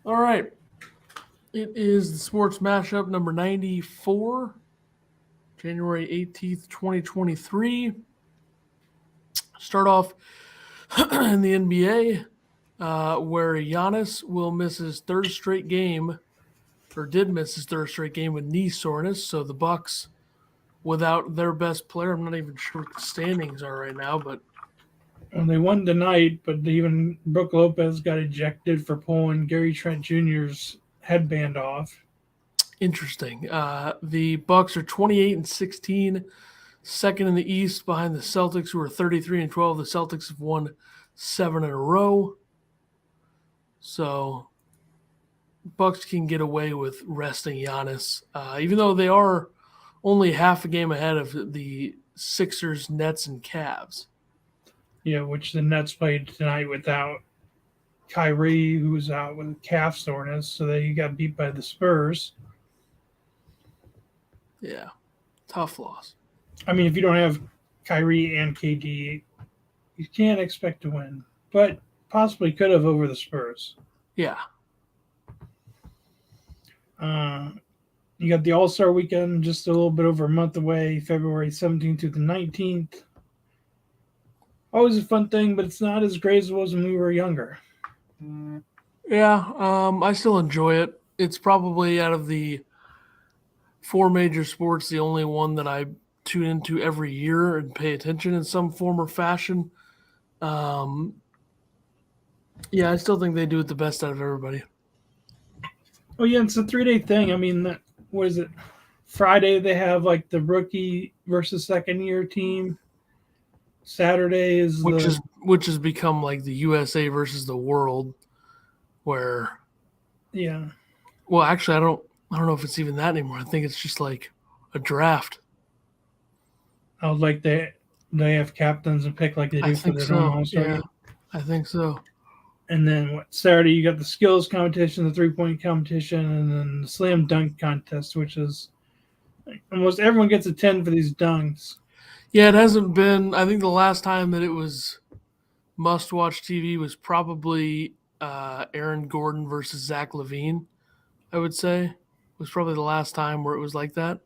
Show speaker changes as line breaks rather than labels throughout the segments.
All right. It is the Sports Mashup number 94, January 18th, 2023. Start off in the NBA, where Giannis will miss his third straight game, or did miss his third straight game with knee soreness. So the Bucks, without their best player, I'm not even sure what the standings are right now, but
Well, they won tonight, but even Brooke Lopez got ejected for pulling Gary Trent Jr.'s headband off.
interesting. The Bucks are 28 and 16, second in the East behind the Celtics, who are 33 and 12. The Celtics have won 7 in a row. So Bucks can get away with resting Giannis, even though they are only half a game ahead of the Sixers, Nets, and Cavs.
Yeah, which the Nets played tonight without Kyrie, who was out with calf soreness, so they got beat by the Spurs.
Yeah, tough loss.
I mean, if you don't have Kyrie and KD, you can't expect to win, but possibly could have over the Spurs.
Yeah,
Uh, you got the All Star weekend just a little bit over a month away, February 17th to the 19th. Always a fun thing, but it's not as great as it was when we were younger.
yeah. I still enjoy it. It's probably out of the four major sports the only one that I tune into every year and pay attention in some form or fashion. Um, yeah, I still think they do it the best out of everybody.
Oh yeah, it's a 3 day thing. I mean, what is it? Friday they have like the rookie versus second year team. Saturday is
Which
the
is which has become like the USA versus the world, where
yeah.
well, actually, I don't know if it's even that anymore. I think it's just like a draft.
I would like they have captains and pick like they
I
do for
think
their own
so.
All Star
Yeah,
game.
I think so.
And then what? Saturday you got the skills competition, the 3 point competition, and then the slam dunk contest, which is like, almost everyone gets a 10 for these dunks.
Yeah, it hasn't been. I think the last time that it was must-watch TV was probably Aaron Gordon versus Zach Levine. I would say was probably the last time where it was like that.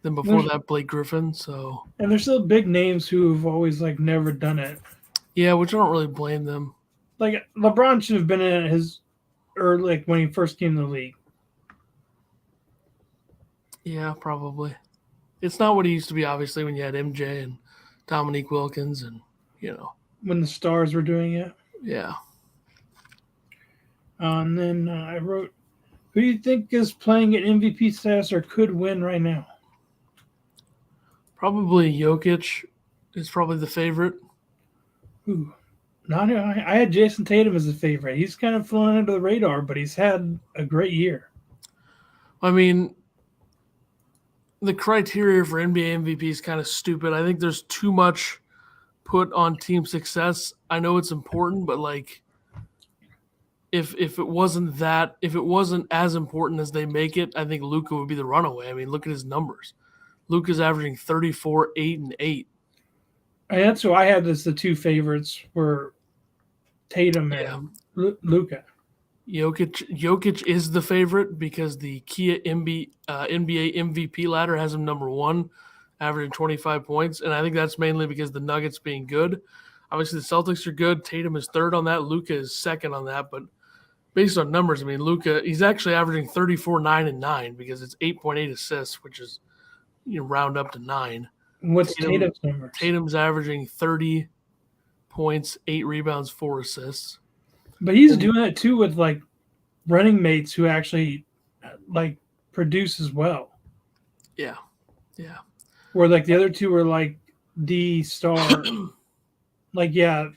Then before
There's
that, Blake Griffin. So
and there's still big names who have always like never done it.
yeah, which I don't really blame them.
Like LeBron should have been in his or like when he first came to the league.
Yeah, probably. It's not what he used to be, obviously, when you had MJ and Dominique Wilkins and you know,
When the stars were doing it.
yeah,
And then I wrote, who do you think is playing at MVP status or could win right now?
probably Jokic is probably the favorite.
Ooh, not, I had Jason Tatum as a favorite. He's kind of flown under the radar, but he's had a great year.
I mean, the criteria for NBA MVP is kind of stupid. I think there's too much put on team success. I know it's important, but like if it wasn't as important as they make it, I think Luca would be the runaway. I mean, look at his numbers. Luca's averaging 34, 8, and 8.
And that's who I had as the two favorites were Tatum
Yeah.
and Luca.
Jokic is the favorite because the Kia NBA MVP ladder has him number one, averaging 25 points. And I think that's mainly because the Nuggets being good. Obviously, the Celtics are good. Tatum is third on that. Luca is second on that. But based on numbers, I mean, Luca, he's actually averaging 34, 9, and 9 because it's 8.8 assists, which is, round up to 9.
What's Tatum's numbers?
Tatum's averaging 30 points, 8 rebounds, 4 assists.
But he's
And
doing it too with like running mates who actually like produce as well.
yeah, yeah.
Where like the other two are like the star, like yeah,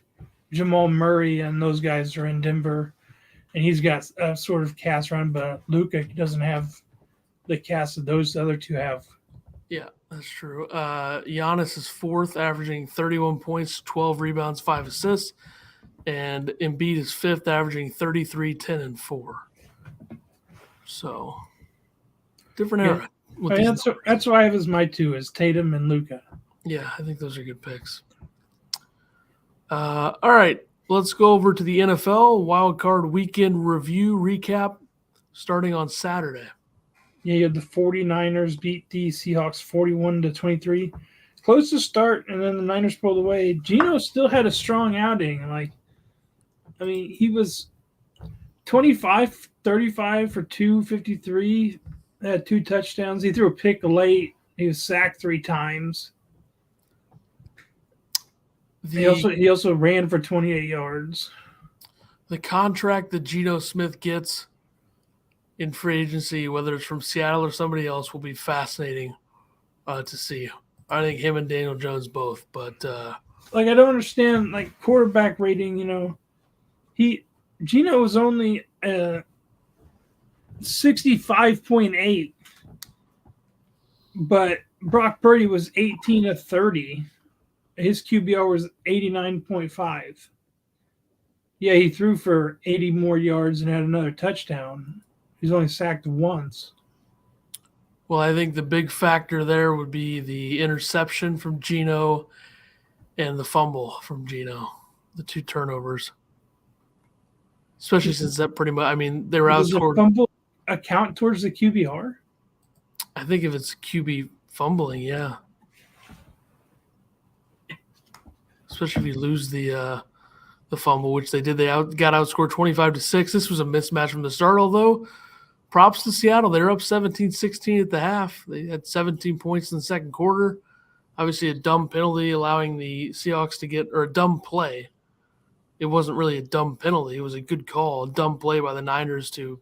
Jamal Murray and those guys are in Denver, and he's got a sort of cast run, but Luca doesn't have the cast that those other two have.
Yeah, that's true. Giannis is fourth, averaging 31 points, 12 rebounds, 5 assists. And Embiid is fifth, averaging 33, 10, and 4. So, different
Yeah,
era with
I mean,
these numbers.
that's why I have as my two is Tatum and Luca.
Yeah, I think those are good picks. All right, let's go over to the NFL Wild Card Weekend Review recap starting on Saturday.
Yeah, you had the 49ers beat the Seahawks 41-23. Close to start, and then the Niners pulled away. Geno still had a strong outing. He was 25, 35 for 253. Had 2 touchdowns. He threw a pick late. He was sacked 3 times. He also ran for 28 yards.
The contract that Geno Smith gets in free agency, whether it's from Seattle or somebody else, will be fascinating to see. I think him and Daniel Jones both, but
I don't understand quarterback rating. Geno was only 65.8, but Brock Purdy was 18-30. His QBR was 89.5. Yeah, he threw for 80 more yards and had another touchdown. He's only sacked once.
Well, I think the big factor there would be the interception from Geno and the fumble from Geno, the 2 turnovers. Especially since that pretty much, they were outscored. Does the
fumble account towards the QBR?
I think if it's QB fumbling, yeah. Especially if you lose the fumble, which they did. They got outscored 25-6. This was a mismatch from the start, although props to Seattle. They were up 17-16 at the half. They had 17 points in the second quarter. Obviously a dumb penalty allowing the Seahawks to get – or a dumb play. It wasn't really a dumb penalty. It was a good call, a dumb play by the Niners to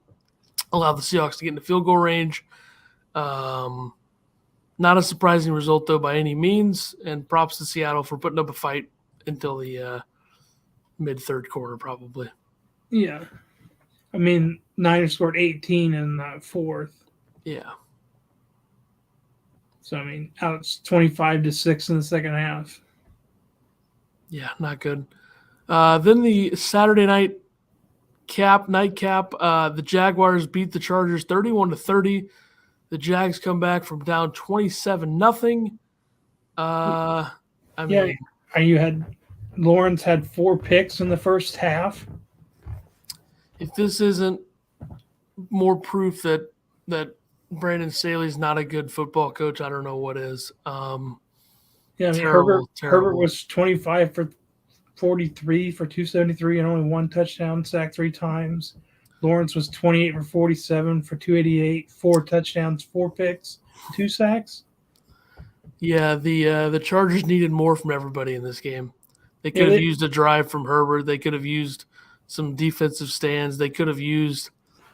allow the Seahawks to get into field goal range. Not a surprising result, though, by any means, and props to Seattle for putting up a fight until the mid-third quarter, probably.
Yeah. Niners scored 18 in the fourth.
Yeah.
So, out it's 25-6 in the second half.
Yeah, not good. Then the Saturday nightcap, the Jaguars beat the Chargers 31-30. The Jags come back from down 27-0.
Lawrence had 4 picks in the first half.
If this isn't more proof that Brandon Staley's not a good football coach, I don't know what is. Terrible.
Herbert was 25 for 43 for 273 and only 1 touchdown, sacked 3 times. Lawrence was 28 for 47 for 288, 4 touchdowns, 4 picks, 2 sacks.
Yeah, the Chargers needed more from everybody in this game. They could have used a drive from Herbert. They could have used some defensive stands. They could have used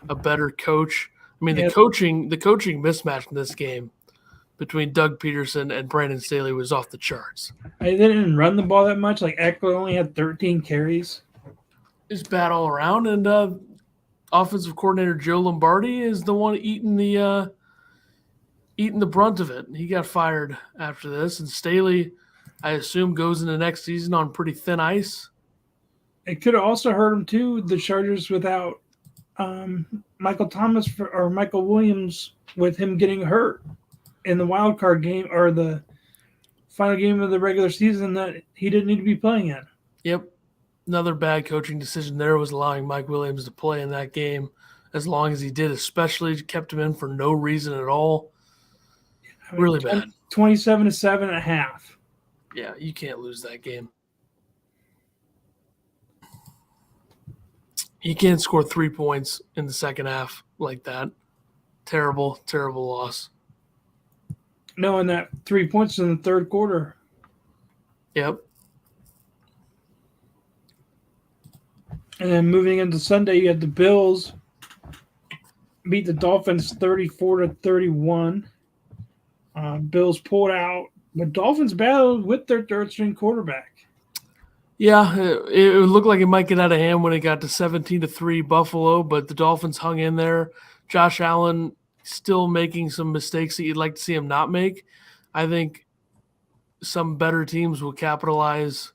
a better coach. The coaching mismatch in this game between Doug Peterson and Brandon Staley was off the charts.
They didn't run the ball that much. Eckler only had 13 carries.
It's bad all around, and offensive coordinator Joe Lombardi is the one eating the brunt of it. He got fired after this, and Staley, I assume, goes into next season on pretty thin ice.
It could have also hurt him too. The Chargers without Michael Thomas or Michael Williams, with him getting hurt in the wild card game or the final game of the regular season that he didn't need to be playing in.
Yep. Another bad coaching decision there was allowing Mike Williams to play in that game as long as he did, especially kept him in for no reason at all. Really bad.
27-7 at half.
Yeah, you can't lose that game. You can't score 3 points in the second half like that. Terrible, terrible loss.
No, and that 3 points in the third quarter.
Yep.
And then moving into Sunday, you had the Bills beat the Dolphins 34-31. Bills pulled out, but Dolphins battled with their third-string quarterback.
Yeah, it looked like it might get out of hand when it got to 17-3 Buffalo, but the Dolphins hung in there. Josh Allen still making some mistakes that you'd like to see him not make. I think some better teams will capitalize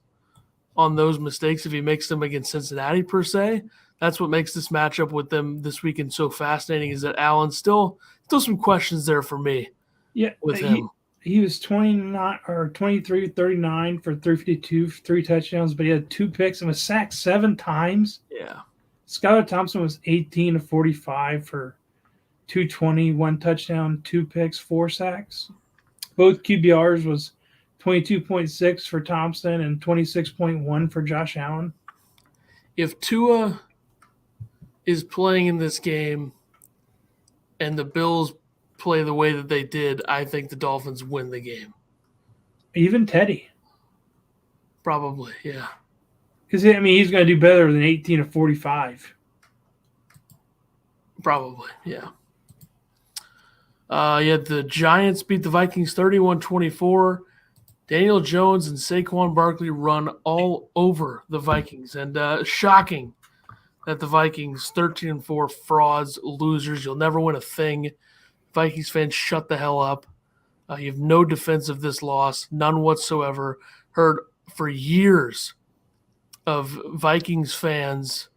on those mistakes if he makes them against Cincinnati per se. That's what makes this matchup with them this weekend so fascinating, is that Allen still some questions there for me.
Yeah,
with him.
he was 29 or 23, 39 for 352, 3 touchdowns, but he had 2 picks and was sacked 7 times.
Yeah.
Skylar Thompson was 18 of 45 for 220, 1 touchdown, 2 picks, 4 sacks. Both QBRs was 22.6 for Thompson and 26.1 for Josh Allen.
If Tua is playing in this game and the Bills play the way that they did, I think the Dolphins win the game.
Even Teddy.
Probably, yeah.
Because, I mean, he's going to do better than 18 of 45.
Probably, yeah. The Giants beat the Vikings 31-24. Daniel Jones and Saquon Barkley run all over the Vikings. And shocking that the Vikings, 13-4 frauds, losers. You'll never win a thing. Vikings fans, shut the hell up. You have no defense of this loss, none whatsoever. Heard for years of Vikings fans,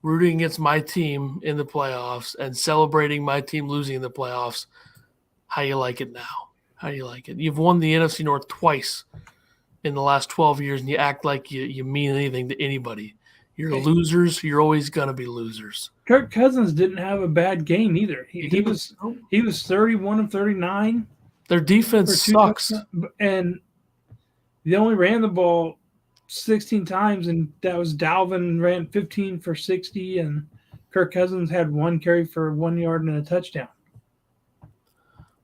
rooting against my team in the playoffs and celebrating my team losing in the playoffs. How you like it now? How do you like it? You've won the NFC North twice in the last 12 years, and you act like you mean anything to anybody. You're losers. You're always going to be losers.
Kirk Cousins didn't have a bad game either. He was 31 of 39.
Their defense sucks.
And they only ran the ball 16 times, and that was Dalvin ran 15 for 60, and Kirk Cousins had 1 carry for 1 yard and a touchdown.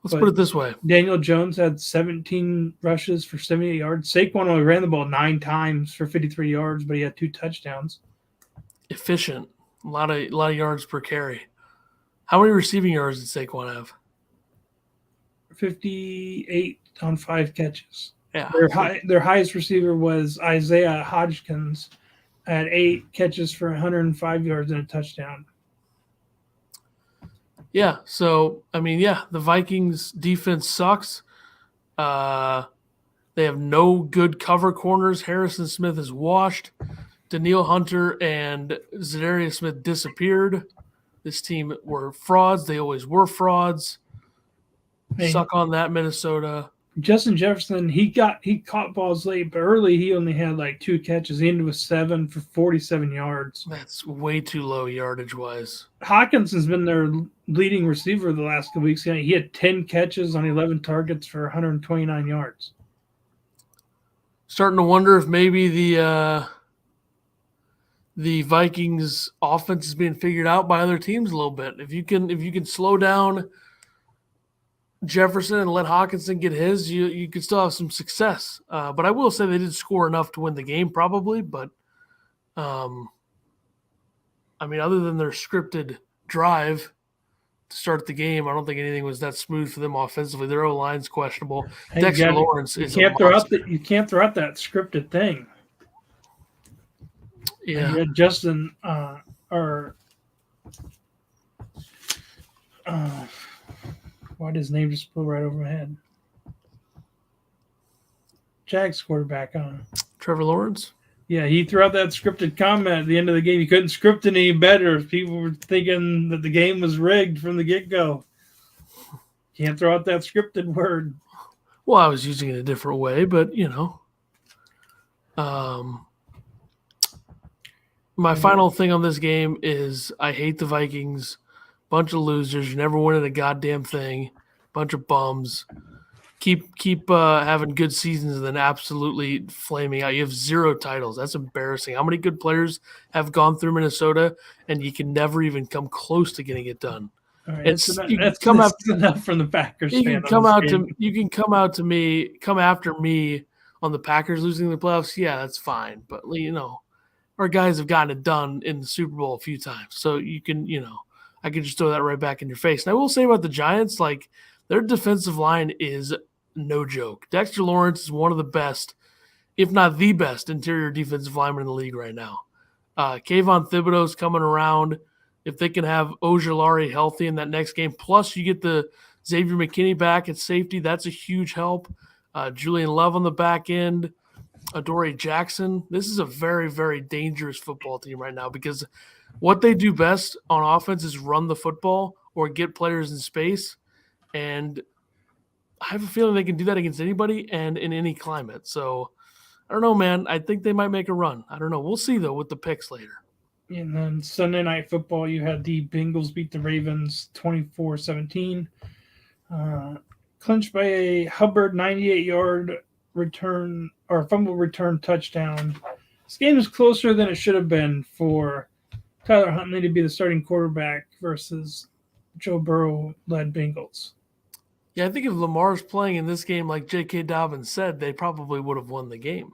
Let's put it this way.
Daniel Jones had 17 rushes for 78 yards. Saquon only ran the ball 9 times for 53 yards, but he had 2 touchdowns.
Efficient. A lot of yards per carry. How many receiving yards did Saquon have?
58 on 5 catches.
Yeah.
Their highest receiver was Isaiah Hodgkins at 8 catches for 105 yards and a touchdown.
Yeah, so, the Vikings defense sucks. They have no good cover corners. Harrison Smith is washed. Daniil Hunter and Zadarius Smith disappeared. This team were frauds. They always were frauds. Suck on that, Minnesota.
Justin Jefferson, he caught balls late, but early he only had like 2 catches. He ended with 7 for 47 yards.
That's way too low yardage-wise.
Hawkinson's been their leading receiver the last couple weeks. He had 10 catches on 11 targets for 129 yards.
Starting to wonder if maybe the Vikings offense is being figured out by other teams a little bit. If you can slow down Jefferson and let Hawkinson get his, you could still have some success. But I will say they did score enough to win the game probably. But, other than their scripted drive to start the game, I don't think anything was that smooth for them offensively. Their O-line's questionable. Dexter Lawrence is
you can't throw out that scripted thing.
Yeah.
You had Justin why his name just flew right over my head? Jags quarterback on.
Trevor Lawrence?
Yeah, he threw out that scripted comment at the end of the game. He couldn't script it any better. People were thinking that the game was rigged from the get-go. Can't throw out that scripted word.
Well, I was using it a different way, but, my final thing on this game is I hate the Vikings. Bunch of losers. You're never winning a goddamn thing. Bunch of bums. Keep having good seasons and then absolutely flaming out. You have 0 titles. That's embarrassing. How many good players have gone through Minnesota and you can never even come close to getting it done?
All right,
That's
enough from the Packers.
You can come after me on the Packers losing the playoffs. Yeah, that's fine. But our guys have gotten it done in the Super Bowl a few times. So you can, I could just throw that right back in your face. And I will say about the Giants, their defensive line is no joke. Dexter Lawrence is one of the best, if not the best, interior defensive lineman in the league right now. Kayvon Thibodeau's coming around. If they can have Ojulari healthy in that next game, plus you get the Xavier McKinney back at safety, that's a huge help. Julian Love on the back end. Adoree Jackson. This is a very, very dangerous football team right now because what they do best on offense is run the football or get players in space. And I have a feeling they can do that against anybody and in any climate. So I don't know, man. I think they might make a run. I don't know. We'll see, though, with the picks later.
And then Sunday Night Football, you had the Bengals beat the Ravens 24-17. Clinched by a Hubbard 98-yard return or fumble return touchdown. This game is closer than it should have been for Tyler Huntley to be the starting quarterback versus Joe Burrow-led Bengals.
Yeah, I think if Lamar's playing in this game like J.K. Dobbins said, they probably would have won the game.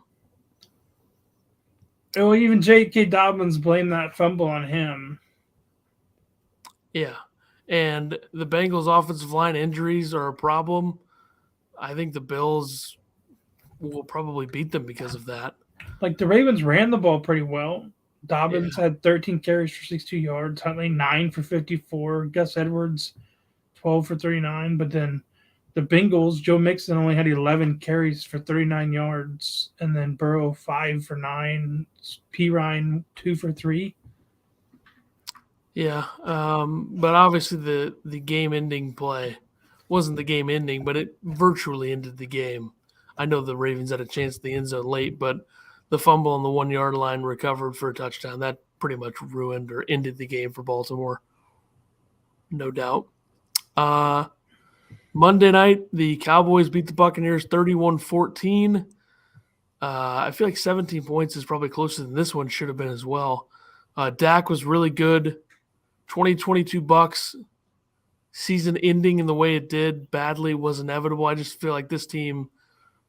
Well, even J.K. Dobbins blamed that fumble on him.
Yeah, and the Bengals' offensive line injuries are a problem. I think the Bills will probably beat them because of that.
Like the Ravens ran the ball pretty well. Dobbins had 13 carries for 62 yards, Huntley 9 for 54, Gus Edwards 12 for 39. But then the Bengals, Joe Mixon only had 11 carries for 39 yards, and then Burrow 5 for 9, P. Ryan 2 for 3.
Yeah, but obviously the game-ending play wasn't the game-ending, but it virtually ended the game. I know the Ravens had a chance at the end zone late, but the fumble on the 1-yard line recovered for a touchdown. That pretty much ruined or ended the game for Baltimore. No doubt. Monday night, the Cowboys beat the Buccaneers 31-14. I feel like 17 points is probably closer than this one should have been as well. Dak was really good. 2022 Bucks season ending in the way it did badly was inevitable. I just feel like this team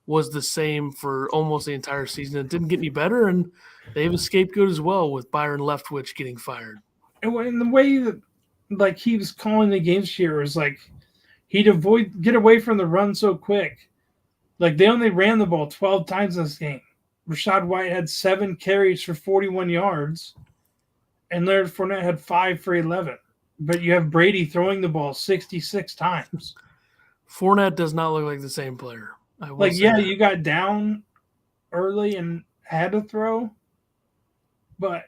was the same for almost the entire season. It didn't get any better, and they have a scapegoat as well with Byron Leftwich getting fired.
And the way that like he was calling the games here was like he'd get away from the run so quick. Like they only ran the ball 12 times in this game. Rashad White had 7 carries for 41 yards, and Leonard Fournette had 5 for 11. But you have Brady throwing the ball 66 times.
Fournette does not look like the same player.
You got down early and had to throw, but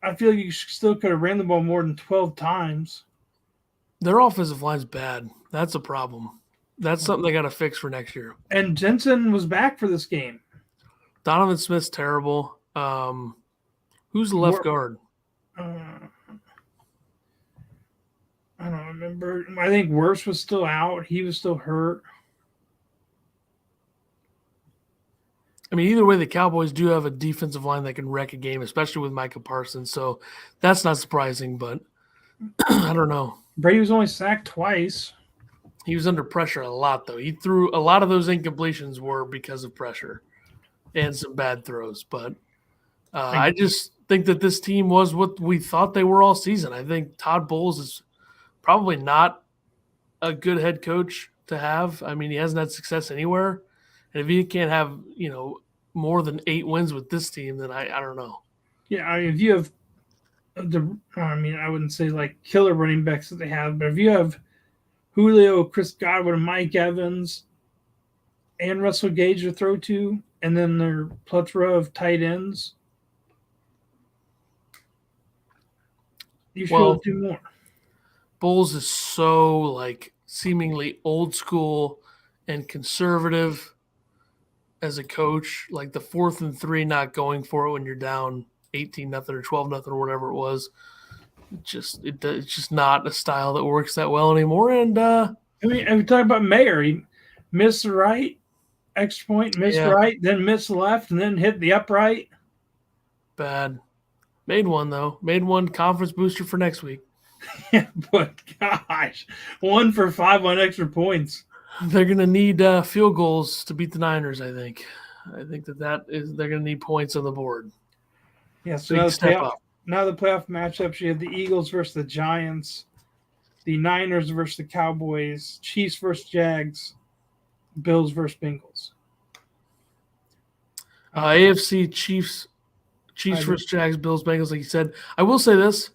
I feel like you still could have ran the ball more than 12 times.
Their offensive line's bad. That's a problem. That's something they got to fix for next year.
And Jensen was back for this game.
Donovan Smith's terrible. Who's the left guard?
I don't remember. I think Wirfs was still out. He was still hurt.
I mean, either way, the Cowboys do have a defensive line that can wreck a game, especially with Micah Parsons. So that's not surprising, but I don't know.
Brady was only sacked twice.
He was under pressure a lot, though. He threw a lot of those incompletions were because of pressure and some bad throws. But I just think that this team was what we thought they were all season. I think Todd Bowles is probably not a good head coach to have. I mean, he hasn't had success anywhere. And if he can't have, more than 8 wins with this team, then I don't know.
Yeah, I mean, if you have I wouldn't say like killer running backs that they have, but if you have Julio, Chris Godwin, and Mike Evans, and Russell Gage to throw to, and then their plethora of tight ends, you should do more.
Bowles is so seemingly old school and conservative as a coach, like the 4th and 3 not going for it when you're down 18-0 or 12-0 or whatever it was. It's just not a style that works that well anymore. And
if we talk about Mayer, he missed the right extra point, right, then missed the left, and then hit the upright.
Bad. Made one though. Made one conference booster for next week.
Yeah, but gosh, 1 for 5 on extra points.
They're going to need field goals to beat the Niners, I think. I think they're going to need points on the board.
Yeah, so now the playoff matchups, you have the Eagles versus the Giants, the Niners versus the Cowboys, Chiefs versus Jags, Bills versus Bengals.
AFC Chiefs versus Jags, Bills, Bengals, like you said. I will say this.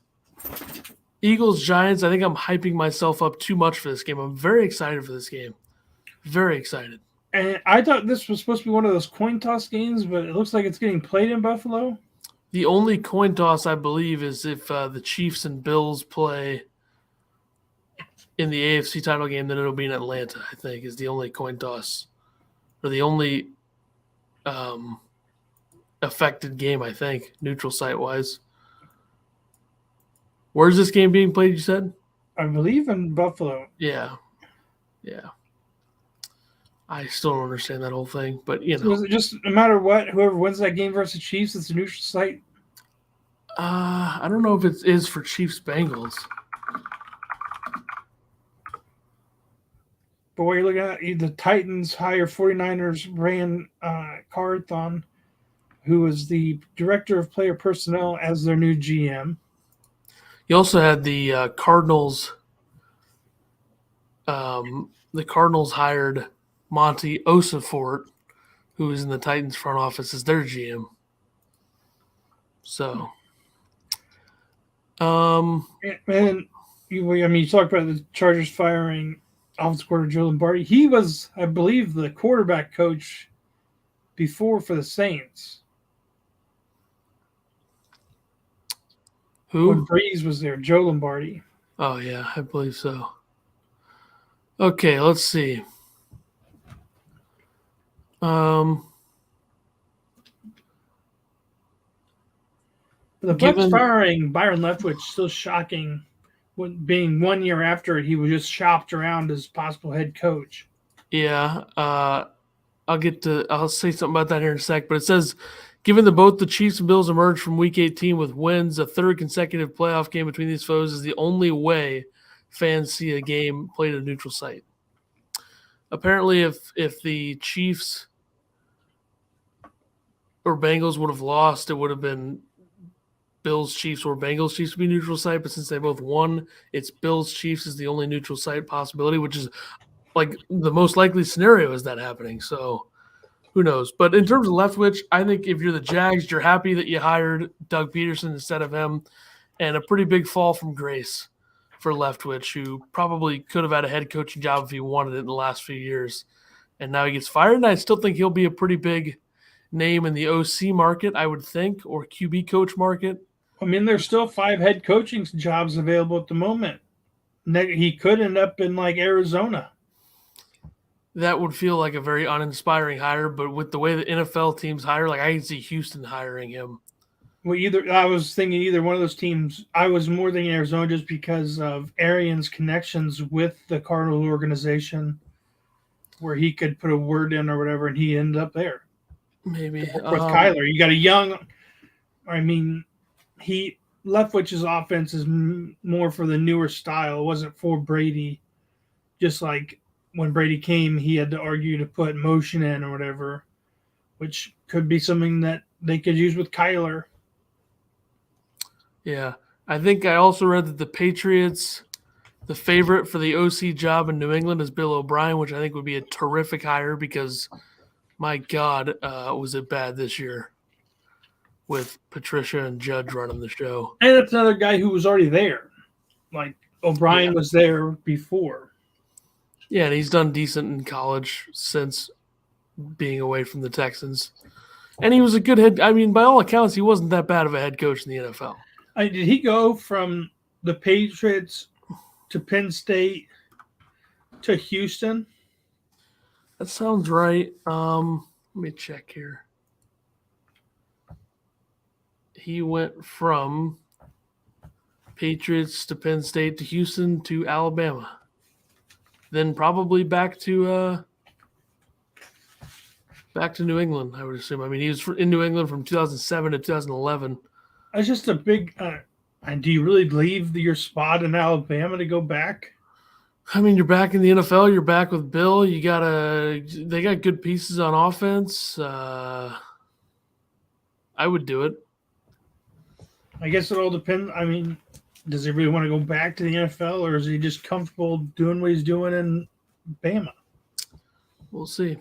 Eagles, Giants, I think I'm hyping myself up too much for this game. I'm very excited for this game. Very excited.
And I thought this was supposed to be one of those coin toss games, but it looks like it's getting played in Buffalo.
The only coin toss, I believe, is if the Chiefs and Bills play in the AFC title game, then it'll be in Atlanta, I think, is the only coin toss or the only affected game, I think, neutral site wise. Where's this game being played, you said?
I believe in Buffalo.
Yeah. I still don't understand that whole thing, but
So is it just no matter what, whoever wins that game versus Chiefs, it's a neutral site?
I don't know if it is for Chiefs Bengals.
But what you're looking at, the Titans hire 49ers Rand Carthon, who is the director of player personnel, as their new GM.
You also had the Cardinals. The Cardinals hired Monty Osifort, who is in the Titans front office, as their GM. So,
And you talked about the Chargers firing offensive coordinator Joe Lombardi. He was, I believe, the quarterback coach before for the Saints.
who?
When Breeze was there, Joe Lombardi.
Oh, yeah, I believe so. Okay, let's see.
The Bucs firing Byron Leftwich still shocking, being 1 year after he was just shopped around as possible head coach.
Yeah, I'll say something about that here in a sec, but it says, given that both the Chiefs and Bills emerged from Week 18 with wins, a third consecutive playoff game between these foes is the only way fans see a game played at a neutral site. Apparently, if the Chiefs or Bengals would have lost, it would have been Bills Chiefs or Bengals Chiefs to be neutral site, but since they both won, it's Bills Chiefs is the only neutral site possibility, which is like the most likely scenario is that happening. So who knows? But in terms of Leftwich, I think if you're the Jags, you're happy that you hired Doug Peterson instead of him, and a pretty big fall from grace for Leftwich, who probably could have had a head coaching job if he wanted it in the last few years. And now he gets fired, and I still think he'll be a pretty big name in the OC market, I would think, or QB coach market.
I mean, there's still 5 head coaching jobs available at the moment. He could end up in like Arizona.
That would feel like a very uninspiring hire, but with the way the NFL teams hire, like I can see Houston hiring him.
Well, I was thinking either one of those teams. I was more thinking Arizona just because of Arians' connections with the Cardinal organization, where he could put a word in or whatever, and he ended up there.
Maybe
with Kyler. You got a young. I mean, Leftwich's offense is more for the newer style. It wasn't for Brady. Just like when Brady came, he had to argue to put motion in or whatever, which could be something that they could use with Kyler.
Yeah. I think I also read that the Patriots, the favorite for the OC job in New England is Bill O'Brien, which I think would be a terrific hire because, my God, was it bad this year with Patricia and Judge running the show.
And that's another guy who was already there. Like O'Brien was there before.
Yeah, and he's done decent in college since being away from the Texans. And he was a good head. I mean, by all accounts, he wasn't that bad of a head coach in the NFL.
Did he go from the Patriots to Penn State to Houston?
That sounds right. Let me check here. He went from Patriots to Penn State to Houston to Alabama. Then probably back to New England, I would assume. I mean, he was in New England from 2007 to 2011.
That's just a big and do you really leave your spot in Alabama to go back?
I mean, you're back in the NFL. You're back with Bill. They got good pieces on offense. I would do it.
I guess it all depends. I mean, does he really want to go back to the NFL, or is he just comfortable doing what he's doing in Bama?
We'll see.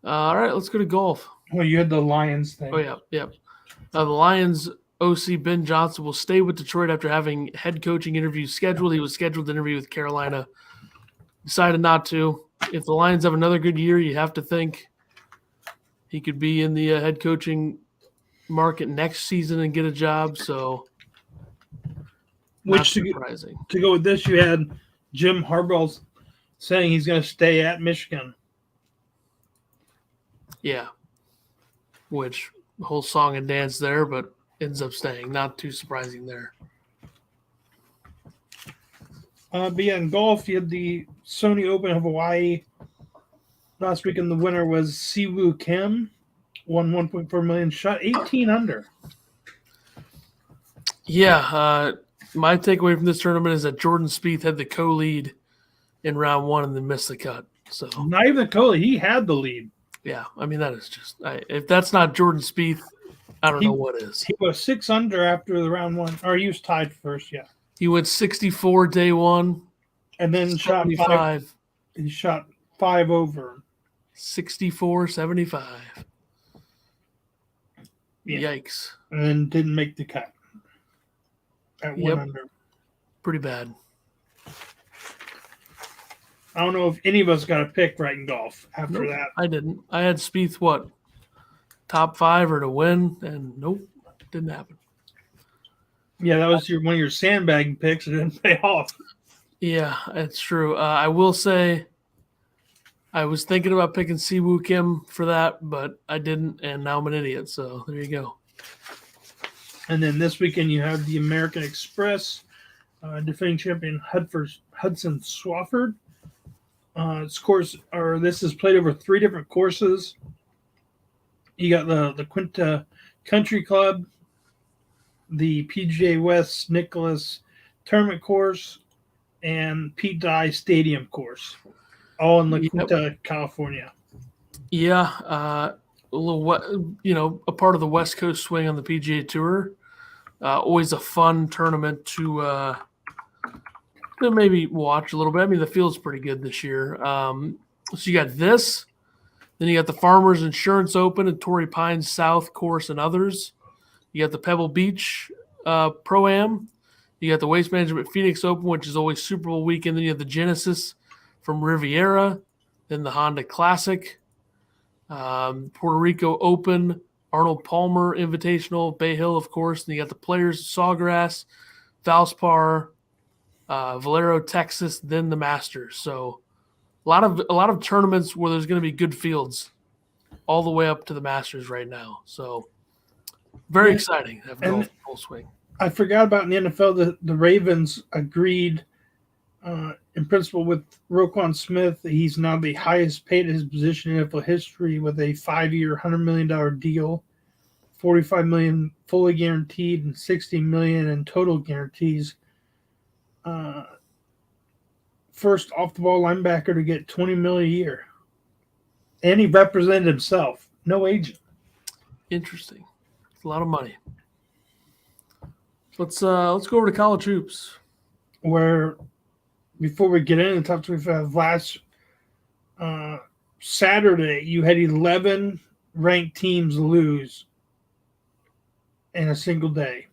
All right, let's go to golf.
Well, you had the Lions thing.
Oh, yeah. The Lions OC Ben Johnson will stay with Detroit after having head coaching interviews scheduled. He was scheduled to interview with Carolina. Decided not to. If the Lions have another good year, you have to think he could be in the head coaching market next season and get a job. So,
which
surprising.
To go with this, you had Jim Harbaugh's saying he's going to stay at Michigan.
Yeah. Which whole song and dance there, but ends up staying. Not too surprising there.
But yeah, in golf, you had the Sony Open of Hawaii last weekend. The winner was Siwoo Kim, won 1.4 million, shot 18 under.
Yeah, my takeaway from this tournament is that Jordan Spieth had the co-lead in round one and then missed the cut. So
Not even Coley, he had the lead.
yeah, I mean that is just if that's not Jordan Spieth, I don't know what is.
He was 6 under after the round one, or he was tied first. Yeah,
He went 64 day one,
and then shot
75,
he shot 5 over.
64, 75.
Yeah.
Yikes!
And then didn't make the cut at 1 under.
Pretty bad.
I don't know if any of us got a pick right in golf after that.
I didn't. I had Spieth top 5 or to win, and nope, didn't happen.
Yeah, that was one of your sandbagging picks. It didn't pay off.
Yeah, it's true. I will say I was thinking about picking Siwoo Kim for that, but I didn't, and now I'm an idiot. So there you go.
And then this weekend you have the American Express, defending champion Hudson Swafford. This is played over 3 different courses. You got the Quinta Country Club, the PGA West Nicholas Tournament Course, and Pete Dye Stadium Course, all in La Quinta, California.
Yeah, a little, a part of the West Coast swing on the PGA Tour. Always a fun tournament to maybe watch a little bit. I mean, the field's pretty good this year. So you got this, then you got the Farmers Insurance Open and Torrey Pines South Course and others. You got the Pebble Beach Pro-Am. You got the Waste Management Phoenix Open, which is always Super Bowl weekend. Then you have the Genesis from Riviera, then the Honda Classic, Puerto Rico Open, Arnold Palmer Invitational, Bay Hill, of course. And you got the Players, Sawgrass, Valspar, Valero, Texas, then the Masters. So a lot of tournaments where there's going to be good fields all the way up to the Masters right now. So very exciting. Have golf full swing.
I forgot about in the NFL, the Ravens agreed in principle with Roquan Smith. He's now the highest paid at his position in NFL history with a 5-year, $100 million deal, $45 million fully guaranteed and $60 million in total guarantees. First off-the-ball linebacker to get $20 million a year, and he represented himself. No agent.
Interesting. It's a lot of money. Let's go over to college hoops.
Where before we get into the top 25, last Saturday you had 11 ranked teams lose in a single day.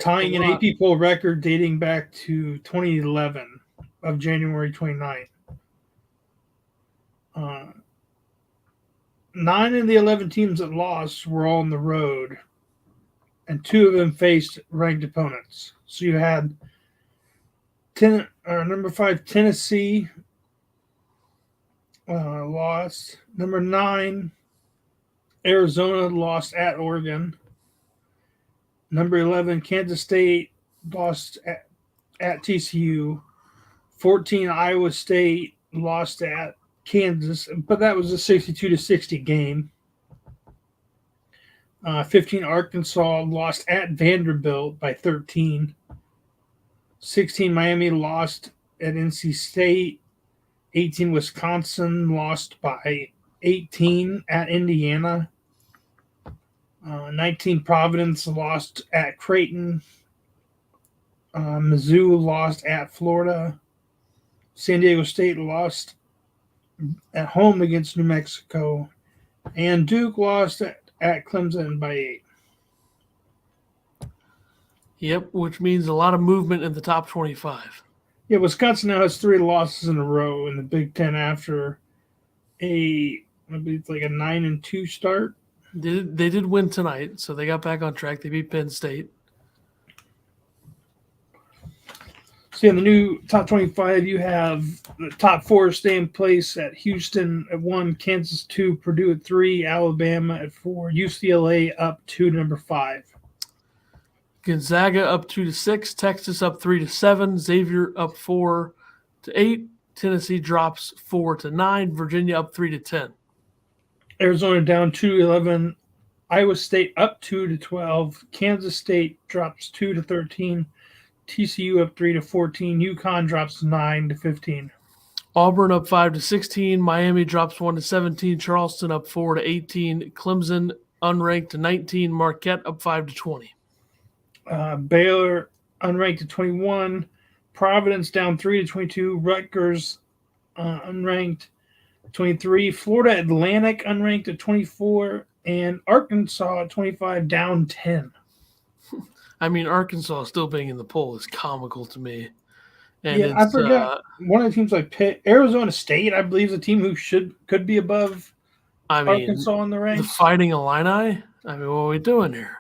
Tying an AP poll record dating back to 2011 of January 29th. 9 of the 11 teams that lost were all on the road, and 2 of them faced ranked opponents. So you had number 5 Tennessee lost. Number 9 Arizona lost at Oregon. Number 11, Kansas State lost at TCU. 14, Iowa State lost at Kansas, but that was a 62-60 game. 15, Arkansas lost at Vanderbilt by 13. 16, Miami lost at NC State. 18, Wisconsin lost by 18 at Indiana. 19, Providence lost at Creighton. Mizzou lost at Florida. San Diego State lost at home against New Mexico. And Duke lost at Clemson by 8.
Yep, which means a lot of movement in the top 25.
Yeah, Wisconsin now has 3 losses in a row in the Big Ten after I believe it's like a 9-2 start.
They did win tonight, so they got back on track. They beat Penn State.
See, in the new top 25, you have the top 4 stay in place at Houston at 1, Kansas 2, Purdue at 3, Alabama at 4, UCLA up 2 to number 5.
Gonzaga up 2-6, Texas up 3-7, Xavier up 4-8, Tennessee drops 4-9, Virginia up 3-10.
Arizona down 2-11, Iowa State up 2-12, Kansas State drops 2-13, TCU up 3-14, UConn drops 9-15.
Auburn up 5-16, Miami drops 1-17, Charleston up 4-18, Clemson unranked to 19, Marquette up 5-20.
Baylor unranked to 21, Providence down 3-22, Rutgers unranked 23, Florida Atlantic unranked at 24, and Arkansas at 25 down 10.
I mean, Arkansas still being in the poll is comical to me. And
yeah, I forgot one of the teams like Pitt, Arizona State, I believe, is a team who could be above Arkansas in the ranks.
The Fighting Illini? I mean, what are we doing here?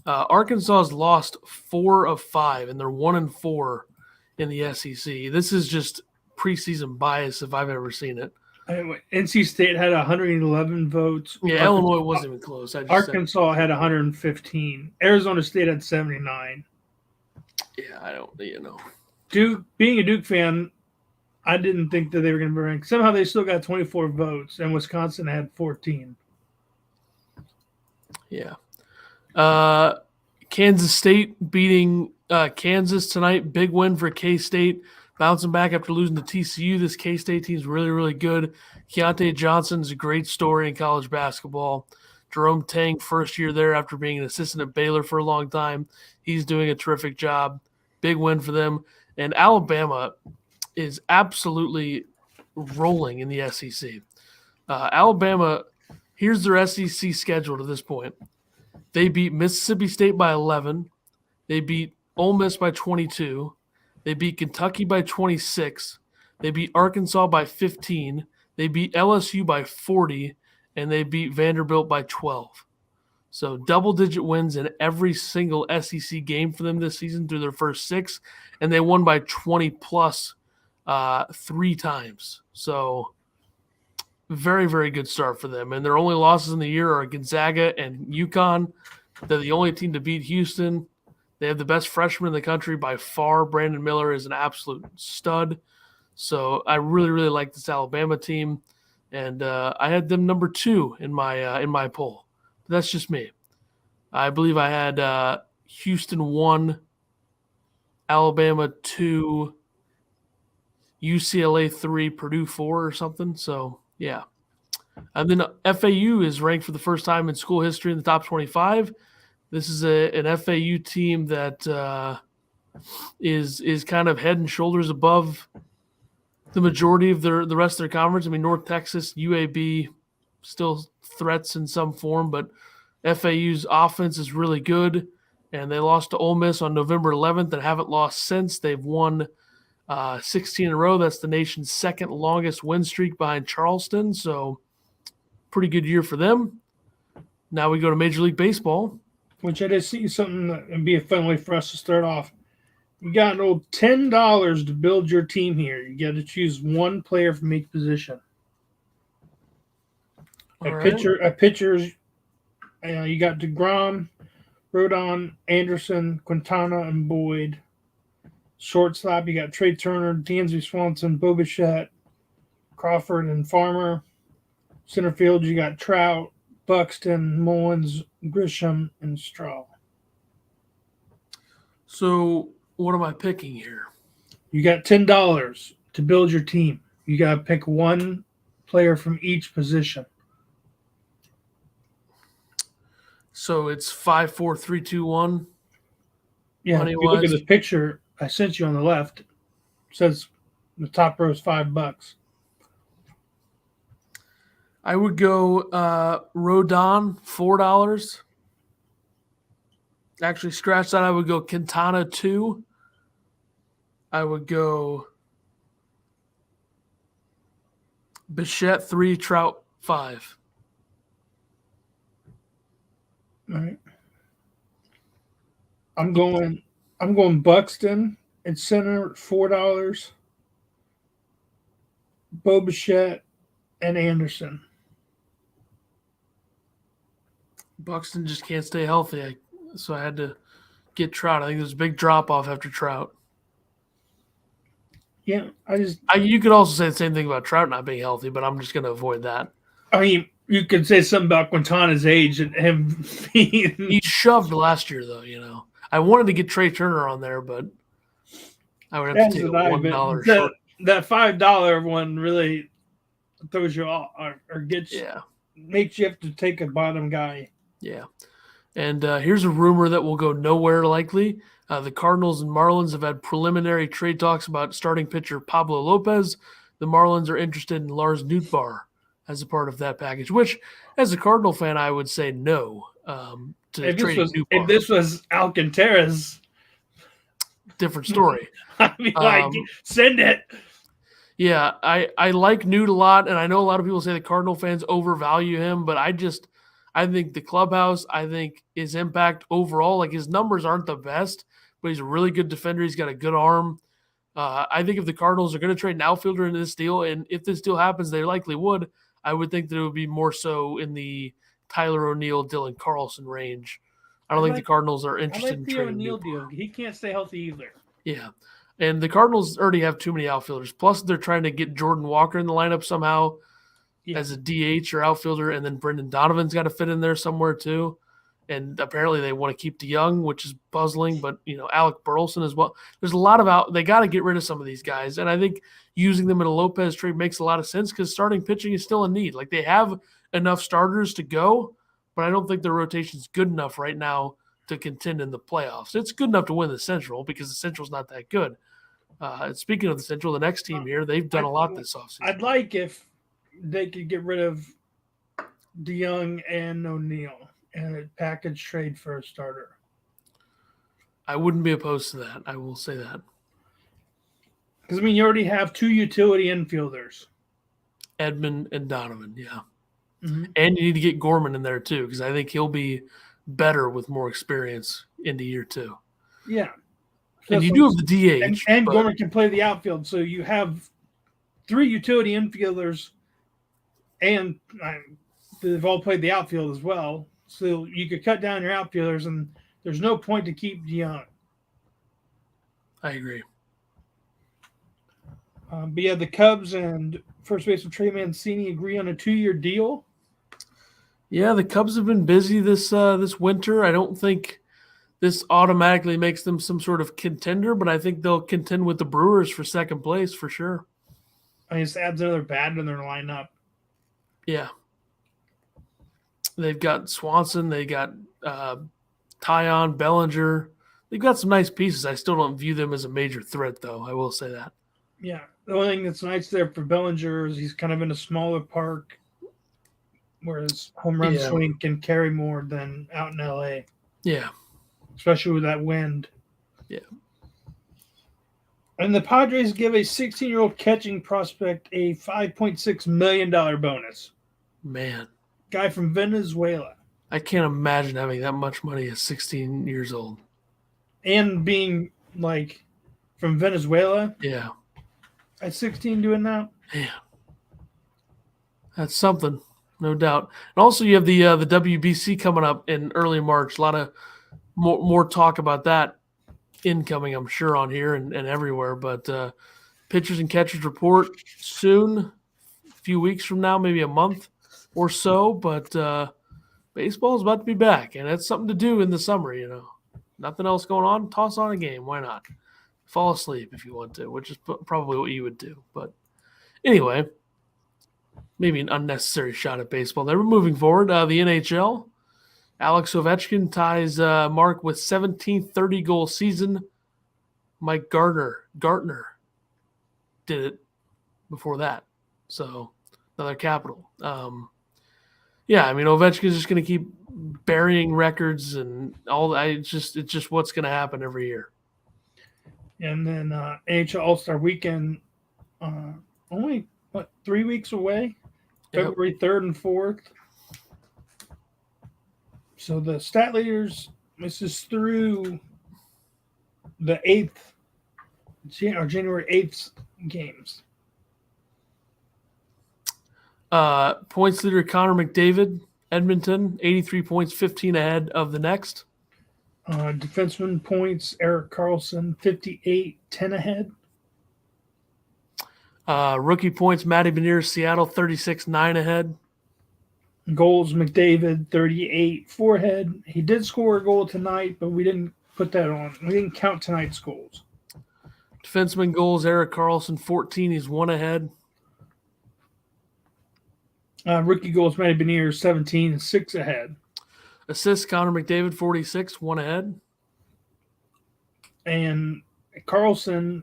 Arkansas has lost 4 of 5, and they're 1-4 in the SEC. This is just preseason bias if I've ever seen it.
NC State had 111 votes.
Yeah, Illinois wasn't even close.
Arkansas had 115. Arizona State had 79.
Yeah, I don't,
Duke, being a Duke fan, I didn't think that they were going to be ranked. Somehow they still got 24 votes, and Wisconsin had 14.
Yeah. Kansas State beating Kansas tonight. Big win for K-State. Bouncing back after losing to TCU. This K-State team is really, really good. Keontae Johnson's a great story in college basketball. Jerome Tang, first year there after being an assistant at Baylor for a long time. He's doing a terrific job. Big win for them. And Alabama is absolutely rolling in the SEC. Alabama, here's their SEC schedule to this point. They beat Mississippi State by 11. They beat Ole Miss by 22. They beat Kentucky by 26. They beat Arkansas by 15. They beat LSU by 40. And they beat Vanderbilt by 12. So double-digit wins in every single SEC game for them this season through their first 6. And they won by 20-plus 3 times. So very, very good start for them. And their only losses in the year are Gonzaga and UConn. They're the only team to beat Houston. They have the best freshman in the country by far. Brandon Miller is an absolute stud. So I really, really like this Alabama team. And I had them number 2 in my poll. But that's just me. I believe I had Houston 1, Alabama 2, UCLA 3, Purdue 4 or something. So, yeah. And then FAU is ranked for the first time in school history in the top 25. This is an FAU team that is kind of head and shoulders above the majority of the rest of their conference. I mean, North Texas, UAB, still threats in some form, but FAU's offense is really good, and they lost to Ole Miss on November 11th and haven't lost since. They've won 16 in a row. That's the nation's second longest win streak behind Charleston, so pretty good year for them. Now we go to Major League Baseball.
Which I did see something that would be a fun way for us to start off. You got an old $10 to build your team here. You got to choose one player from each position. Pitchers, you got DeGrom, Rodon, Anderson, Quintana, and Boyd. Shortstop, you got Trey Turner, Dansby Swanson, Bo Bichette, Crawford, and Farmer. Center field, you got Trout, Buxton, Mullins, Grisham, and Straw.
So what am I picking here?
You got $10 to build your team. You got to pick one player from each position.
So it's 5, 4, 3, 2, 1.
Yeah, if you look at the picture I sent you on the left, it says the top row is $5.
I would go Rodon, $4. Actually, scratch that. I would go Quintana, 2. I would go Bichette, 3, Trout, 5.
All right. I'm going Buxton, At center, $4. Bo Bichette and Anderson.
Buxton just can't stay healthy, so I had to get Trout. I think there's a big drop off after Trout.
Yeah,
You could also say the same thing about Trout not being healthy, but I'm just going to avoid that.
I mean, you could say something about Quintana's age and him being.
He shoved last year, though. I wanted to get Trey Turner on there, but I would have to take a $1 short.
That $5 one really throws you off or makes you have to take a bottom guy.
Yeah. And here's a rumor that will go nowhere likely. The Cardinals and Marlins have had preliminary trade talks about starting pitcher Pablo Lopez. The Marlins are interested in Lars Nootbaar as a part of that package, which, as a Cardinal fan, I would say no to trading Nootbaar.
If this was Alcantara's,
different story.
I'd be like, send it.
Yeah, I like Newt a lot, and I know a lot of people say the Cardinal fans overvalue him, but I think the clubhouse, his impact overall, like his numbers aren't the best, but he's a really good defender. He's got a good arm. I think if the Cardinals are going to trade an outfielder into this deal, and if this deal happens, they likely would, I would think that it would be more so in the Tyler O'Neill, Dylan Carlson range. I don't think the Cardinals are interested in trading
O'Neill deal. He can't stay healthy either.
Yeah. And the Cardinals already have too many outfielders. Plus, they're trying to get Jordan Walker in the lineup somehow as a DH or outfielder, and then Brendan Donovan's got to fit in there somewhere too. And apparently they want to keep DeYoung, which is puzzling, but Alec Burleson as well. There's a lot of they got to get rid of some of these guys, and I think using them in a Lopez trade makes a lot of sense because starting pitching is still a need. Like they have enough starters to go, but I don't think their rotation is good enough right now to contend in the playoffs. It's good enough to win the Central because the Central's not that good. Speaking of the Central, the next team here, they've done a lot this offseason.
I'd like if they could get rid of DeYoung and O'Neill and a package trade for a starter.
I wouldn't be opposed to that. I will say that.
Because, you already have two utility infielders.
Edmund and Donovan, yeah.
Mm-hmm.
And you need to get Gorman in there, too, because I think he'll be better with more experience into year two.
Yeah.
And you do have the DH.
And Gorman can play the outfield, so you have three utility infielders, and they've all played the outfield as well. So you could cut down your outfielders, and there's no point to keep DeYoung.
I agree.
But yeah, the Cubs and first baseman Trey Mancini agree on a 2-year deal.
Yeah, the Cubs have been busy this winter. I don't think this automatically makes them some sort of contender, but I think they'll contend with the Brewers for second place for sure.
I just adds another bat in their lineup.
Yeah. They've got Swanson. They got Tyon, Bellinger. They've got some nice pieces. I still don't view them as a major threat, though. I will say that.
Yeah. The only thing that's nice there for Bellinger is he's kind of in a smaller park, whereas home run swing can carry more than out in L.A.
Yeah.
Especially with that wind.
Yeah.
And the Padres give a 16-year-old catching prospect a $5.6 million bonus.
Man.
Guy from Venezuela.
I can't imagine having that much money at 16 years old.
And being, from Venezuela.
Yeah.
At 16 doing that.
Yeah. That's something, no doubt. And also you have the WBC coming up in early March. A lot of more talk about that incoming, I'm sure, on here and everywhere. But pitchers and catchers report soon, a few weeks from now, maybe a month or so. But baseball is about to be back, and that's something to do in the summer, Nothing else going on, toss on a game. Why not? Fall asleep if you want to, which is probably what you would do. But anyway, maybe an unnecessary shot at baseball. They were moving forward. The NHL, Alex Ovechkin ties Mark with 17th 30-goal season. Mike Gartner did it before that. So another Capital. Ovechkin's just going to keep burying records and all that. It's just what's going to happen every year.
And then NHL All-Star Weekend, only 3 weeks away, February 3rd and 4th. So the stat leaders, this is through the 8th January 8th games.
Points leader Connor McDavid, Edmonton, 83 points, 15 ahead of the next.
Defenseman points, Erik Karlsson, 58, 10 ahead.
Rookie points, Matty Beniers, Seattle, 36, 9 ahead.
Goals, McDavid, 38, 4 ahead. He did score a goal tonight, but we didn't put that on. We didn't count tonight's goals.
Defenseman goals, Erik Karlsson, 14, he's 1 ahead.
Rookie goals, Matty Beniers, 17, 6 ahead.
Assists, Connor McDavid, 46, 1 ahead.
And Karlsson,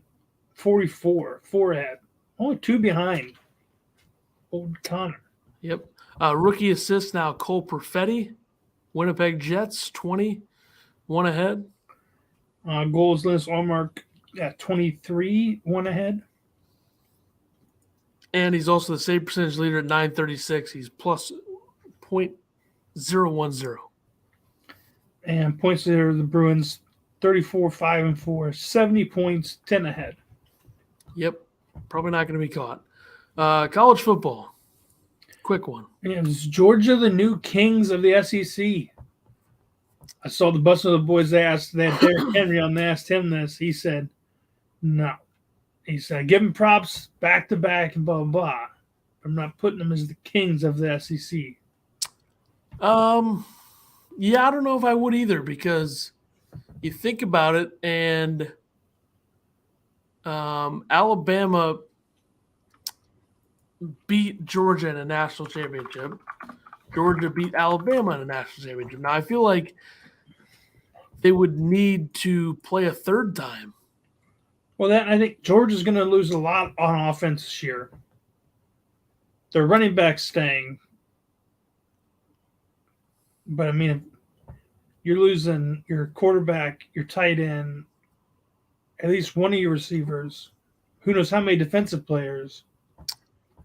44, 4 ahead. Only 2 behind old Connor.
Yep. Rookie assists now, Cole Perfetti, Winnipeg Jets, 20, 1 ahead.
Goals list, Allmark at 23, 1 ahead.
And he's also the save percentage leader at 936. He's plus .010.
And points leader, the Bruins, 34, 5 and 4, 70 points, 10 ahead.
Yep. Probably not going to be caught. College football. Quick one.
And is Georgia the new kings of the SEC? I saw the bust of the boys asked that Derrick Henry on. They asked him this. He said, no. He said, give him props back to back and blah, blah, blah. I'm not putting them as the kings of the SEC.
Yeah, I don't know if I would either, because you think about it, and Alabama beat Georgia in a national championship. Georgia beat Alabama in a national championship. Now, I feel like they would need to play a third time.
Well, I think Georgia's going to lose a lot on offense this year. Their running back's staying. But, I mean, you're losing your quarterback, your tight end, at least one of your receivers. Who knows how many defensive players?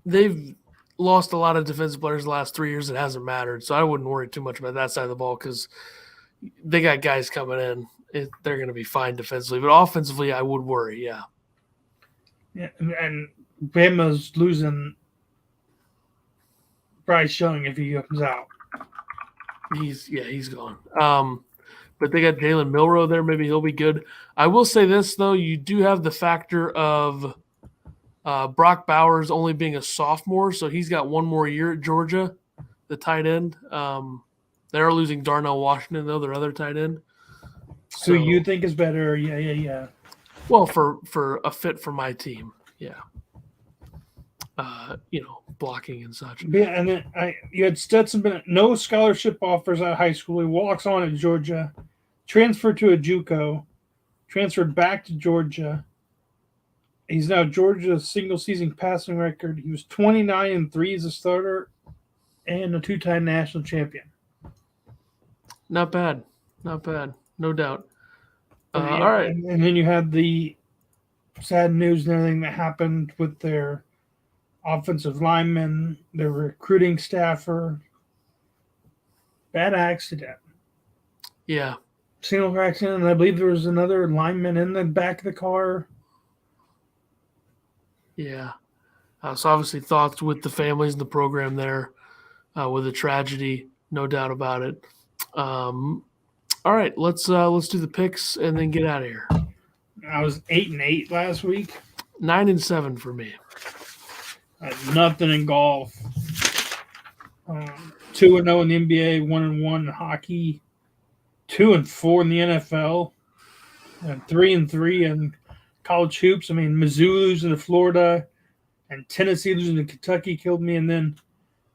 They've lost a lot of defensive players the last 3 years. It hasn't mattered. So I wouldn't worry too much about that side of the ball, because they got guys coming in. They're going to be fine defensively. But offensively, I would worry, yeah.
Yeah, and Bama's losing Bryce Young if he comes out.
He's gone. But they got Jalen Milroe there. Maybe he'll be good. I will say this, though. You do have the factor of Brock Bowers only being a sophomore, so he's got one more year at Georgia, the tight end. They are losing Darnell Washington, though, their other tight end.
So, who you think is better? Yeah.
Well, for a fit for my team, yeah. Blocking and such.
Yeah, and then you had Stetson Bennett, no scholarship offers out of high school. He walks on at Georgia, transferred to a JUCO, transferred back to Georgia. He's now Georgia's single-season passing record. He was 29-3 as a starter and a 2-time national champion.
Not bad. No doubt. All right.
And then you had the sad news and everything that happened with their offensive lineman, their recruiting staffer. Bad accident.
Yeah.
Single car accident, and I believe there was another lineman in the back of the car.
Yeah. So obviously thoughts with the families in the program there, with the tragedy, no doubt about it. All right, let's do the picks and then get out of here.
I was 8-8 last week.
9-7 for me.
I had nothing in golf. 2-0 in the NBA, 1-1 in hockey, 2-4 in the NFL, and 3-3 in college hoops. I mean, Mizzou losing to Florida and Tennessee losing to Kentucky killed me. And then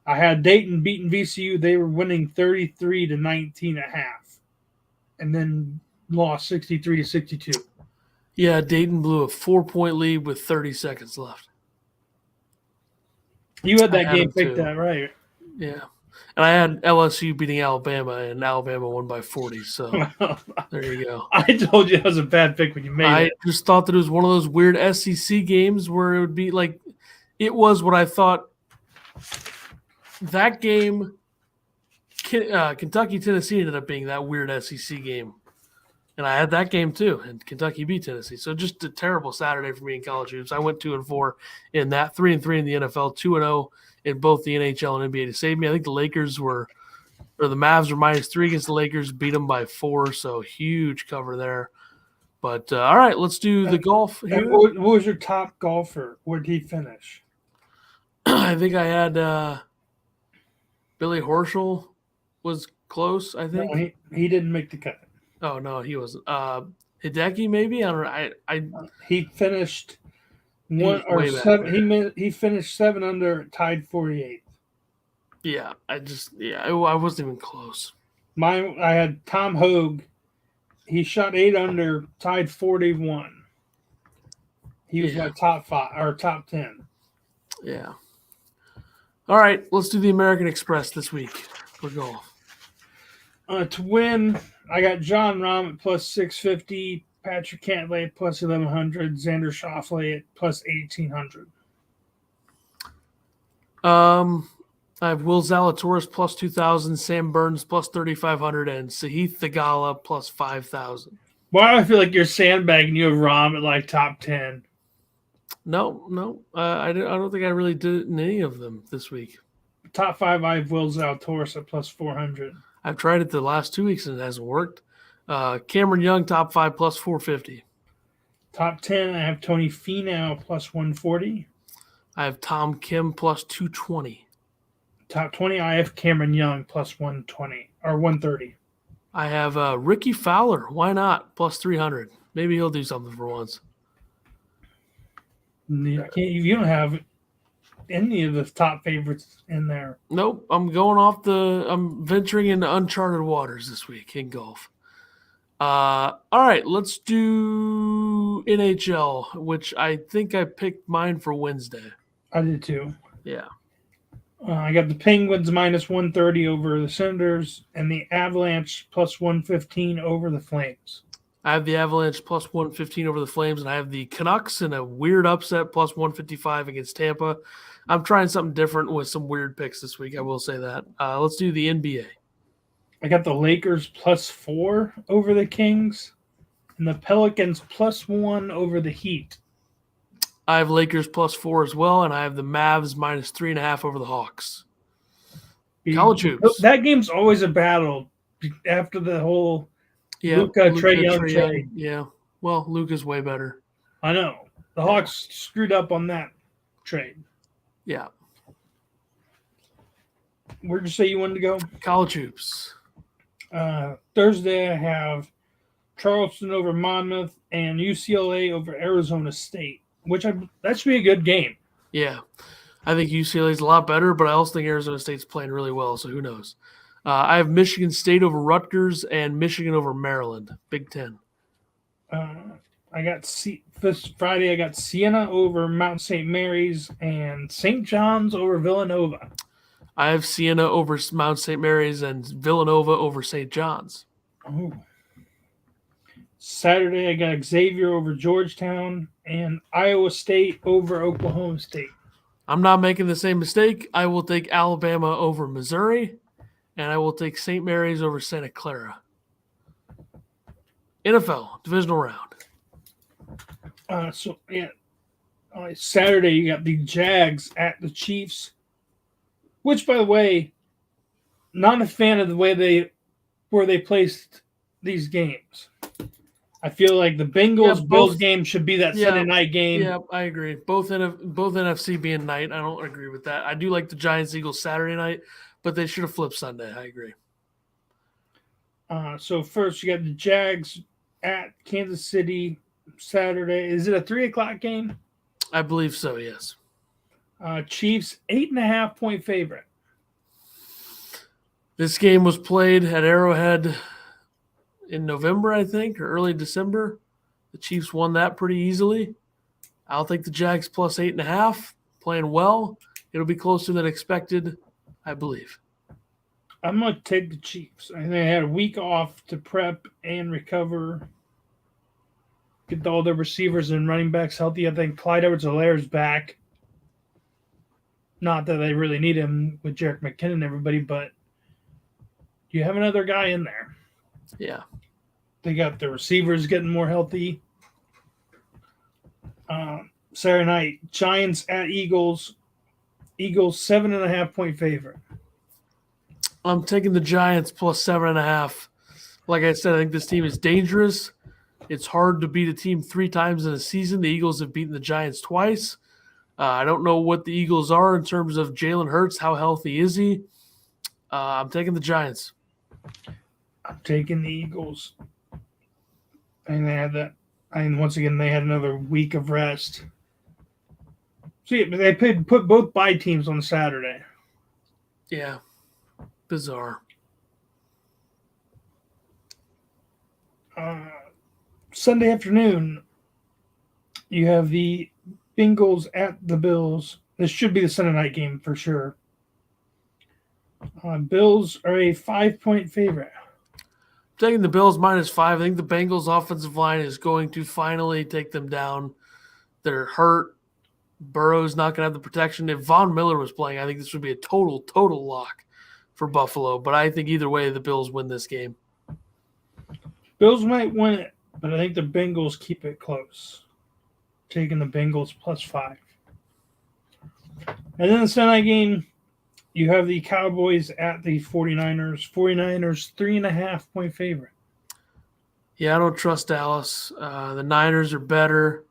I had Dayton beating VCU. They were winning 33-19 at half, and then lost 63-62.
Yeah, Dayton blew a 4-point lead with 30 seconds left.
You had that game picked out, right?
Yeah. And I had LSU beating Alabama, and Alabama won by 40. So there you go.
I told you that was a bad pick when you made it.
I just thought that it was one of those weird SEC games where it would be like – it was what I thought that game Kentucky-Tennessee ended up being that weird SEC game And I had that game too, and Kentucky beat Tennessee. So just a terrible Saturday for me in college hoops. I went 2-4 in that, 3-3 in the NFL, 2-0 in both the NHL and NBA to save me. I think the Mavs were -3 against the Lakers, beat them by 4, so huge cover there. But all right, let's do the golf
And
here.
what was your top golfer? Where did he finish?
I think I had Billy Horschel was close, I think.
No, he didn't make the cut.
Oh no, he wasn't. Hideki maybe. I don't know.
He finished
was
one or
way back
seven.
there.
He finished 7 under, tied 48th.
Yeah, I wasn't even close.
I had Tom Hogue. He shot 8 under, tied 41. He was my top 5 or top 10.
Yeah. All right, let's do the American Express this week for golf.
To win, I got John Rahm at plus 650, Patrick Cantlay at plus 1100, Xander Schauffele at plus 1800.
I have Will Zalatoris plus 2,000, Sam Burns plus 3,500, and Sahith Theegala plus 5,000.
Why do I feel like you're sandbagging? You have Rahm at like top 10.
No. I don't think I really did it in any of them this week.
Top 5, I have Will Zalatoris at plus 400.
I've tried it the last 2 weeks and it hasn't worked. Cameron Young, top 5, plus 450.
Top 10, I have Tony Finau plus 140.
I have Tom Kim plus 220.
Top 20, I have Cameron Young plus 120 or 130.
I have Ricky Fowler. Why not? Plus 300. Maybe he'll do something for once.
You don't have any of the top favorites in there.
Nope. I'm venturing into uncharted waters this week in golf. All right, let's do NHL, which I think I picked mine for Wednesday.
I did too.
Yeah.
I got the Penguins minus 130 over the Senators and the Avalanche plus 115 over the Flames.
I have the Avalanche plus 115 over the Flames, and I have the Canucks in a weird upset plus 155 against Tampa. I'm trying something different with some weird picks this week, I will say that. Let's do the NBA.
I got the Lakers plus 4 over the Kings and the Pelicans plus 1 over the Heat.
I have Lakers plus 4 as well, and I have the Mavs minus 3.5 over the Hawks. College hoops.
That game's always a battle after the whole Luka Trae Young trade.
Yeah. Well, Luka's way better.
I know. The Hawks screwed up on that trade.
Yeah.
Where'd you say you wanted to go?
College hoops.
Thursday, I have Charleston over Monmouth and UCLA over Arizona State, that should be a good game.
Yeah. I think UCLA's a lot better, but I also think Arizona State's playing really well, so who knows? I have Michigan State over Rutgers and Michigan over Maryland, Big Ten.
I got this Friday, I got Siena over Mount St. Mary's and St. John's over Villanova.
I have Siena over Mount St. Mary's and Villanova over St. John's.
Oh. Saturday, I got Xavier over Georgetown and Iowa State over Oklahoma State.
I'm not making the same mistake. I will take Alabama over Missouri, and I will take St. Mary's over Santa Clara. NFL, divisional round.
Saturday, you got the Jags at the Chiefs, which, by the way, not a fan of the way where they placed these games. I feel like the Bengals-Bills game should be that Sunday night game.
Yeah, I agree. Both NFC being night, I don't agree with that. I do like the Giants-Eagles Saturday night, but they should have flipped Sunday. I agree.
So first, you got the Jags at Kansas City Saturday. Is it a 3:00 game?
I believe so, yes.
Chiefs, 8.5-point favorite.
This game was played at Arrowhead in November, I think, or early December. The Chiefs won that pretty easily. I'll take the Jags plus 8.5, playing well. It'll be closer than expected, I believe.
I'm going to take the Chiefs. I think they had a week off to prep and recover. Get all their receivers and running backs healthy. I think Clyde Edwards-Helaire is back. Not that they really need him with Jerick McKinnon and everybody, but you have another guy in there.
Yeah.
They got the receivers getting more healthy. Saturday night, Giants at Eagles. Eagles 7.5-point favorite.
I'm taking the Giants plus 7.5. Like I said, I think this team is dangerous. It's hard to beat a team 3 times in a season. The Eagles have beaten the Giants twice. I don't know what the Eagles are in terms of Jalen Hurts. How healthy is he? I'm taking the Giants.
I'm taking the Eagles. And they had that. And once again, they had another week of rest. See, they put both bye teams on Saturday.
Yeah. Bizarre.
Sunday afternoon, you have the Bengals at the Bills. This should be the Sunday night game for sure. Bills are a 5-point favorite.
Taking the Bills -5. I think the Bengals offensive line is going to finally take them down. They're hurt. Burrow's not going to have the protection. If Von Miller was playing, I think this would be a total lock for Buffalo. But I think either way, the Bills win this game.
Bills might win it, but I think the Bengals keep it close. Taking the Bengals +5. And then the Sunday night game, you have the Cowboys at the 49ers. 49ers 3.5-point favorite.
Yeah, I don't trust Dallas. The Niners are better.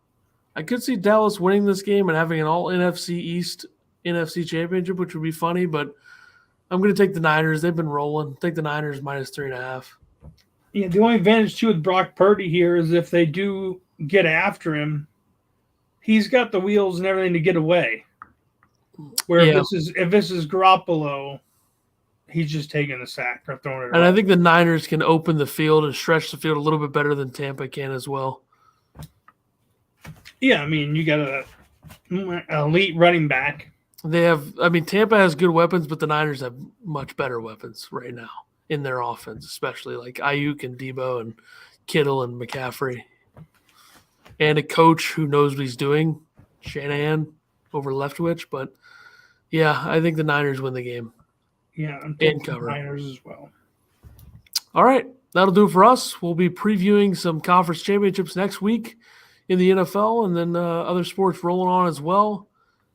I could see Dallas winning this game and having an all NFC East NFC championship, which would be funny, but I'm going to take the Niners. They've been rolling. Take the Niners -3.5.
Yeah, the only advantage too with Brock Purdy here is if they do get after him, he's got the wheels and everything to get away. Where if this is Garoppolo, he's just taking the sack or throwing it.
And I think the Niners can open the field and stretch the field a little bit better than Tampa can as well.
Yeah, I mean, you got an elite running back.
Tampa has good weapons, but the Niners have much better weapons right now in their offense, especially like Ayuk and Debo and Kittle and McCaffrey. And a coach who knows what he's doing, Shanahan over Leftwich. But, yeah, I think the Niners win the game.
Yeah, I'm taking
the
Niners as well.
All right, that'll do it for us. We'll be previewing some conference championships next week in the NFL and then other sports rolling on as well.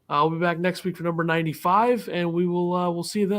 I'll be back next week for number 95, and we'll see you then.